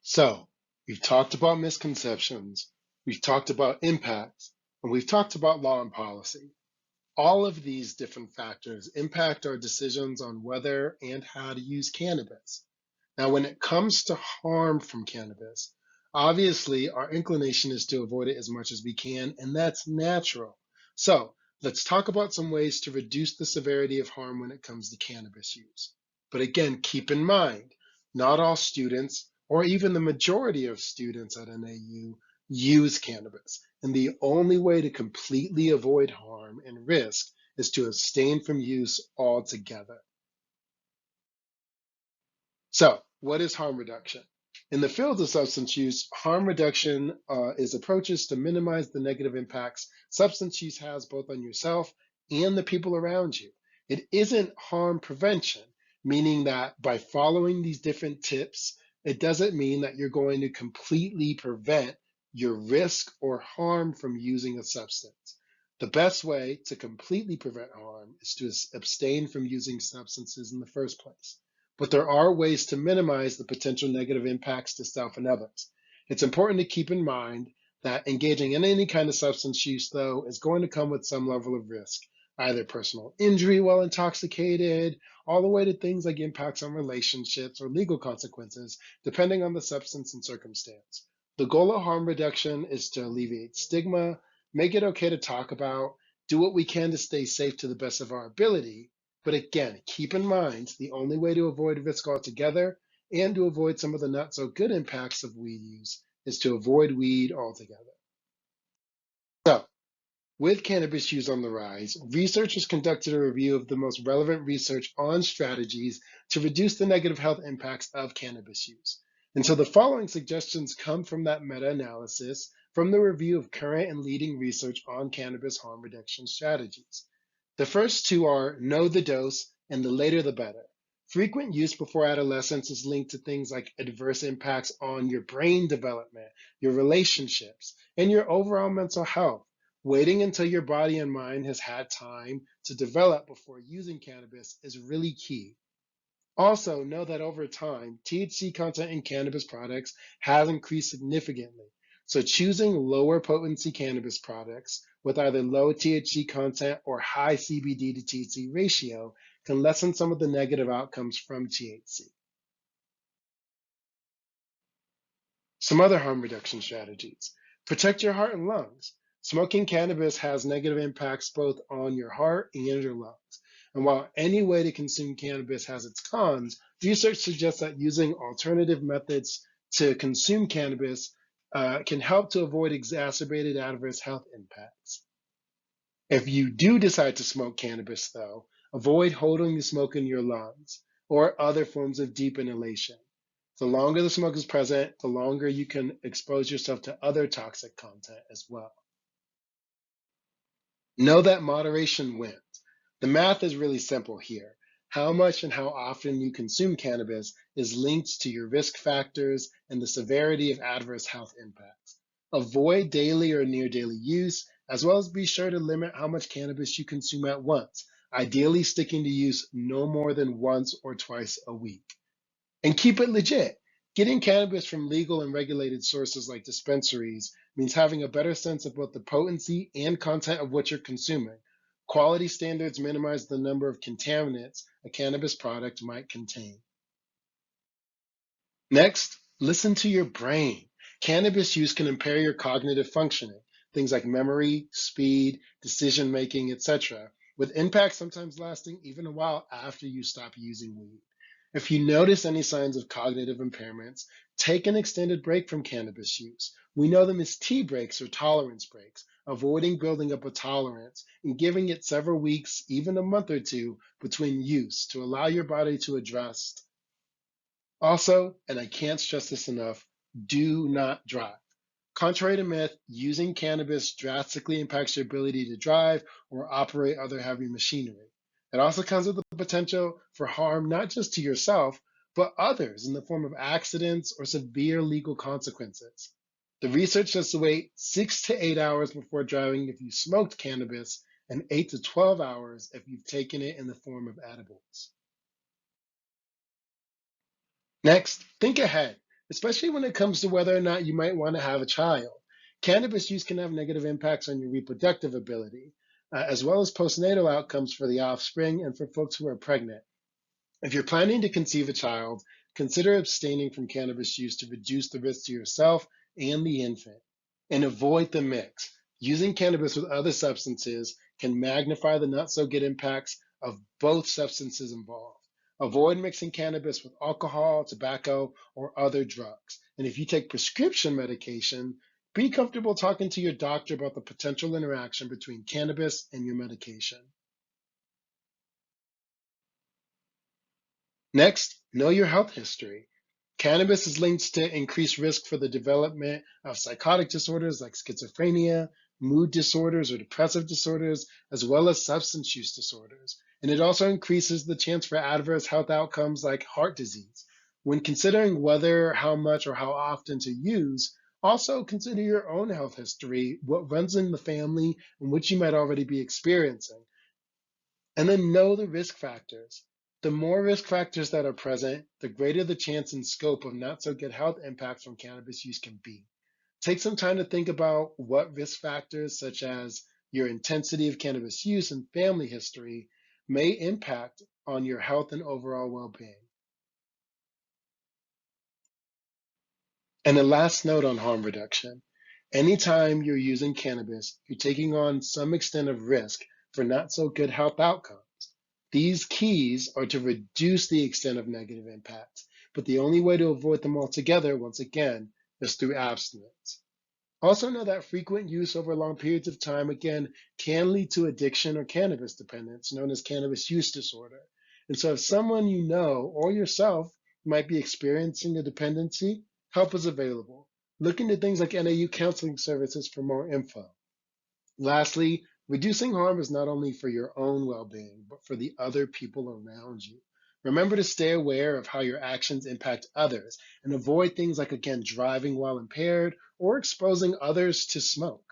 So, we've talked about misconceptions, we've talked about impacts, and we've talked about law and policy. All of these different factors impact our decisions on whether and how to use cannabis. Now, when it comes to harm from cannabis, obviously our inclination is to avoid it as much as we can, and that's natural. So, let's talk about some ways to reduce the severity of harm when it comes to cannabis use. But again, keep in mind, not all students, or even the majority of students at NAU, use cannabis. And the only way to completely avoid harm and risk is to abstain from use altogether. So, what is harm reduction? In the field of substance use, harm reduction is approaches to minimize the negative impacts substance use has both on yourself and the people around you. It isn't harm prevention, meaning that by following these different tips, it doesn't mean that you're going to completely prevent your risk or harm from using a substance. The best way to completely prevent harm is to abstain from using substances in the first place, but there are ways to minimize the potential negative impacts to self and others. It's important to keep in mind that engaging in any kind of substance use, though, is going to come with some level of risk, either personal injury while intoxicated, all the way to things like impacts on relationships or legal consequences, depending on the substance and circumstance. The goal of harm reduction is to alleviate stigma, make it okay to talk about, do what we can to stay safe to the best of our ability, but again, keep in mind the only way to avoid risk altogether and to avoid some of the not so good impacts of weed use is to avoid weed altogether. So, with cannabis use on the rise, researchers conducted a review of the most relevant research on strategies to reduce the negative health impacts of cannabis use. And so the following suggestions come from that meta analysis from the review of current and leading research on cannabis harm reduction strategies. The first two are know the dose and the later the better. Frequent use before adolescence is linked to things like adverse impacts on your brain development, your relationships, and your overall mental health. Waiting until your body and mind has had time to develop before using cannabis is really key. Also, know that over time, THC content in cannabis products has increased significantly. So, choosing lower potency cannabis products with either low THC content or high CBD to THC ratio can lessen some of the negative outcomes from THC. Some other harm reduction strategies: protect your heart and lungs. Smoking cannabis has negative impacts both on your heart and your lungs. And while any way to consume cannabis has its cons, research suggests that using alternative methods to consume cannabis can help to avoid exacerbated adverse health impacts. If you do decide to smoke cannabis, though, avoid holding the smoke in your lungs or other forms of deep inhalation. The longer the smoke is present, the longer you can expose yourself to other toxic content as well. Know that moderation wins. The math is really simple here. How much and how often you consume cannabis is linked to your risk factors and the severity of adverse health impacts. Avoid daily or near daily use, as well as be sure to limit how much cannabis you consume at once, ideally sticking to use no more than once or twice a week. And keep it legit. Getting cannabis from legal and regulated sources like dispensaries means having a better sense of both the potency and content of what you're consuming. Quality standards minimize the number of contaminants a cannabis product might contain. Next, listen to your brain. Cannabis use can impair your cognitive functioning, things like memory, speed, decision making, etc., with impacts sometimes lasting even a while after you stop using weed. If you notice any signs of cognitive impairments, take an extended break from cannabis use. We know them as T breaks or tolerance breaks, avoiding building up a tolerance and giving it several weeks, even a month or two, between use to allow your body to adjust. Also, and I can't stress this enough, do not drive. Contrary to myth, using cannabis drastically impacts your ability to drive or operate other heavy machinery. It also comes with the potential for harm not just to yourself, but others in the form of accidents or severe legal consequences. The research says to wait 6 to 8 hours before driving if you smoked cannabis, and 8 to 12 hours if you've taken it in the form of edibles. Next, think ahead. especially when it comes to whether or not you might want to have a child. Cannabis use can have negative impacts on your reproductive ability, as well as postnatal outcomes for the offspring and for folks who are pregnant. If you're planning to conceive a child, consider abstaining from cannabis use to reduce the risk to yourself and the infant. And avoid the mix. Using cannabis with other substances can magnify the not so good impacts of both substances involved. Avoid mixing cannabis with alcohol, tobacco, or other drugs. And if you take prescription medication, be comfortable talking to your doctor about the potential interaction between cannabis and your medication. Next, know your health history. Cannabis is linked to increased risk for the development of psychotic disorders like schizophrenia, mood disorders or depressive disorders, as well as substance use disorders. And it also increases the chance for adverse health outcomes like heart disease. When considering whether, how much, or how often to use, also consider your own health history, what runs in the family, and what you might already be experiencing. And then know the risk factors. The more risk factors that are present, the greater the chance and scope of not so good health impacts from cannabis use can be. Take some time to think about what risk factors, such as your intensity of cannabis use and family history, may impact on your health and overall well being. And a last note on harm reduction. Anytime you're using cannabis, you're taking on some extent of risk for not so good health outcomes. These keys are to reduce the extent of negative impacts, but the only way to avoid them altogether, once again, is through abstinence. Also, know that frequent use over long periods of time, again, can lead to addiction or cannabis dependence, known as cannabis use disorder. And so, if someone you know or yourself might be experiencing a dependency, help is available. Look into things like NAU counseling services for more info. Lastly, reducing harm is not only for your own well being, but for the other people around you. Remember to stay aware of how your actions impact others and avoid things like, again, driving while impaired or exposing others to smoke.